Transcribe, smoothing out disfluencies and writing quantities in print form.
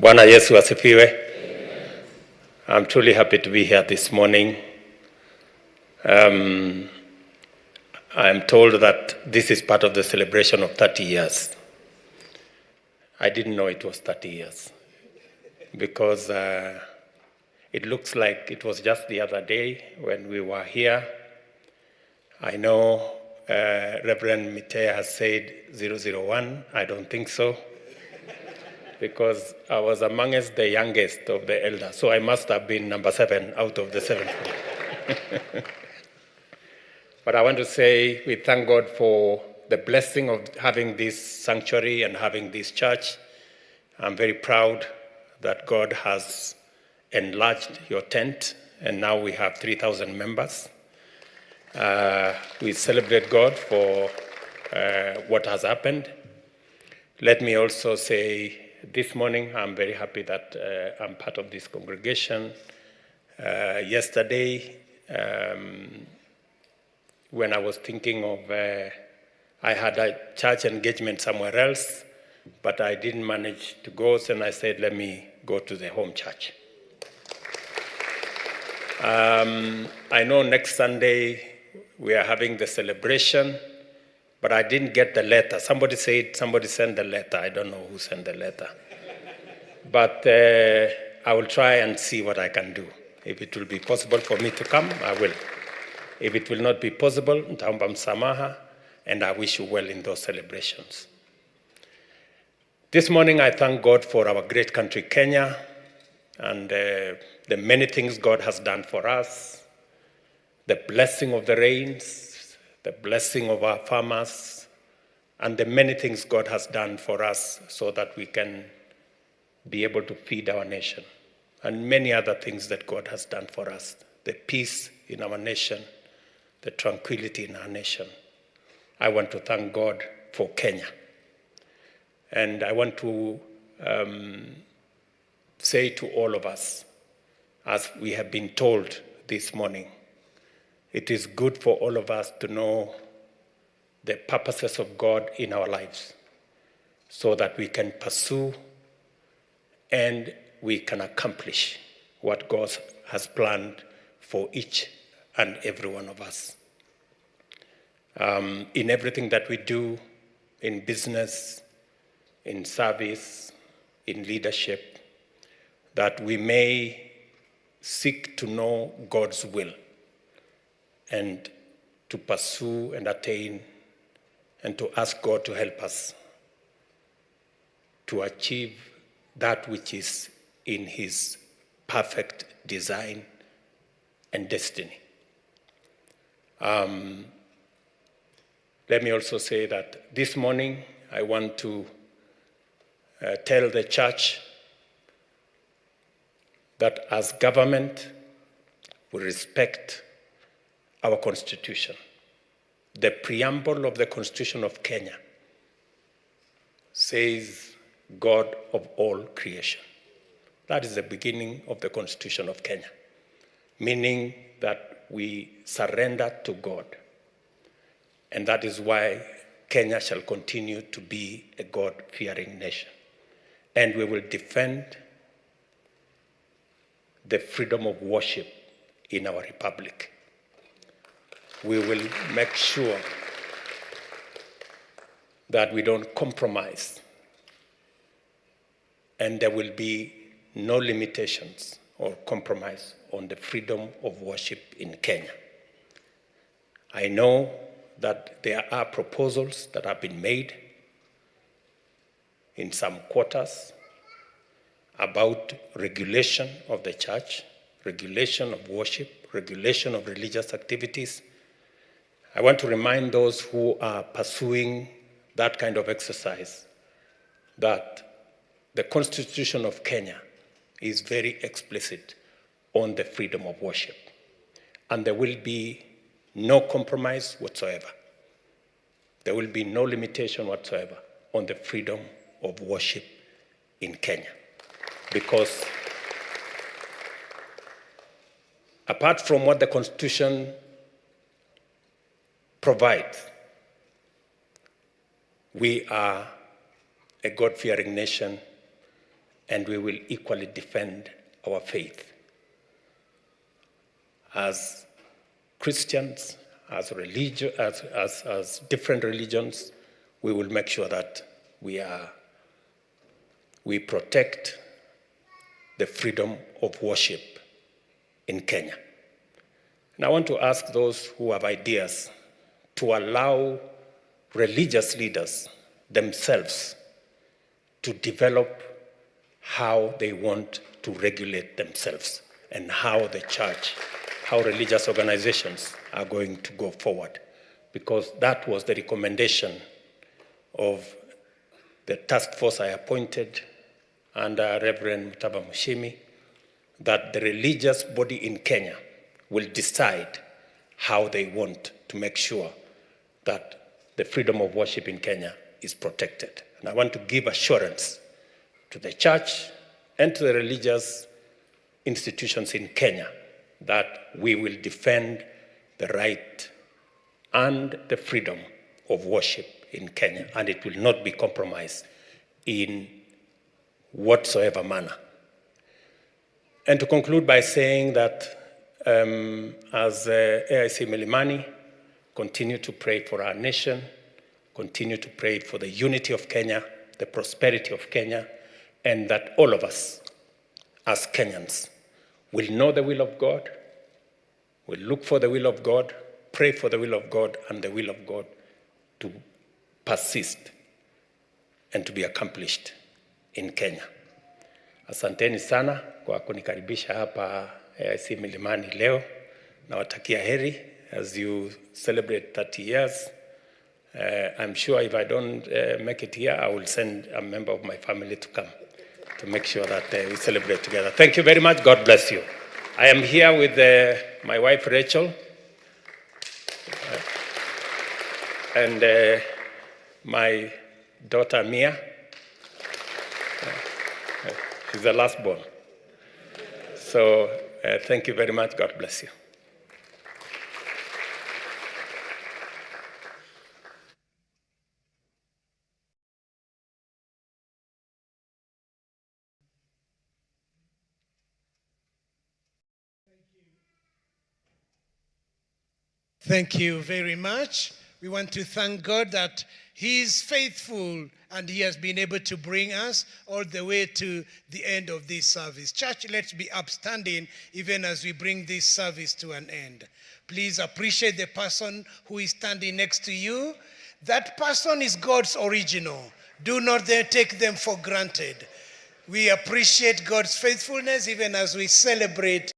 Bwana Yesu asifiwe. I'm truly happy to be here this morning. I'm told that this is part of the celebration of 30 years. I didn't know it was 30 years because it looks like it was just the other day when we were here. I know Reverend Mitea has said 001. I don't think so, because I was amongst the youngest of the elders, so I must have been number 7 out of the 7. But I want to say we thank God for the blessing of having this sanctuary and having this church. I'm very proud that God has enlarged your tent, and now we have 3,000 members. We celebrate God for what has happened. Let me also say, this morning, I'm very happy that I'm part of this congregation. Yesterday, when I was thinking of, I had a church engagement somewhere else, but I didn't manage to go, so I said, let me go to the home church. I know next Sunday we are having the celebration, but I didn't get the letter. Somebody said somebody sent the letter. I don't know who sent the letter. But I will try and see what I can do. If it will be possible for me to come, I will. If it will not be possible, nitaomba msamaha, and I wish you well in those celebrations. This morning, I thank God for our great country, Kenya, and the many things God has done for us, the blessing of the rains, the blessing of our farmers, and the many things God has done for us so that we can be able to feed our nation, and many other things that God has done for us, the peace in our nation, the tranquility in our nation. I want to thank God for Kenya. And I want to say to all of us, as we have been told this morning, it is good for all of us to know the purposes of God in our lives so that we can pursue and we can accomplish what God has planned for each and every one of us. In everything that we do, in business, in service, in leadership, that we may seek to know God's will and to pursue and attain and to ask God to help us to achieve that which is in His perfect design and destiny. Let me also say that this morning I want to tell the church that as government, we respect our Constitution. The preamble of the Constitution of Kenya says, God of all creation. That is the beginning of the Constitution of Kenya, meaning that we surrender to God. And that is why Kenya shall continue to be a God-fearing nation. And we will defend the freedom of worship in our republic. We will make sure that we don't compromise, and there will be no limitations or compromise on the freedom of worship in Kenya. I know that there are proposals that have been made in some quarters about regulation of the church, regulation of worship, regulation of religious activities. I want to remind those who are pursuing that kind of exercise that the Constitution of Kenya is very explicit on the freedom of worship, and there will be no compromise whatsoever. There will be no limitation whatsoever on the freedom of worship in Kenya, because apart from what the Constitution provides, we are a God-fearing nation, and we will equally defend our faith. As Christians, as different religions, we will make sure that we protect the freedom of worship in Kenya. And I want to ask those who have ideas to allow religious leaders themselves to develop how they want to regulate themselves and how the church, how religious organizations are going to go forward. Because that was the recommendation of the task force I appointed under Reverend Mutaba Mushimi, that the religious body in Kenya will decide how they want to make sure that the freedom of worship in Kenya is protected. And I want to give assurance to the church and to the religious institutions in Kenya that we will defend the right and the freedom of worship in Kenya, and it will not be compromised in whatsoever manner. And to conclude by saying that as AIC Milimani, continue to pray for our nation, continue to pray for the unity of Kenya, the prosperity of Kenya, and that all of us as Kenyans will know the will of God, will look for the will of God, pray for the will of God, and the will of God to persist and to be accomplished in Kenya. Asanteni sana kwa kunikaribisha hapa AIC Milimani leo. Nawatakia heri as you celebrate 30 years. I'm sure if I don't make it here, I will send a member of my family to come to make sure that we celebrate together. Thank you very much. God bless you. I am here with my wife, Rachel, and my daughter, Mia. She's the last born. So thank you very much. God bless you. Thank you very much. We want to thank God that He is faithful and He has been able to bring us all the way to the end of this service. Church, let's be upstanding even as we bring this service to an end. Please appreciate the person who is standing next to you. That person is God's original. Do not take them for granted. We appreciate God's faithfulness even as we celebrate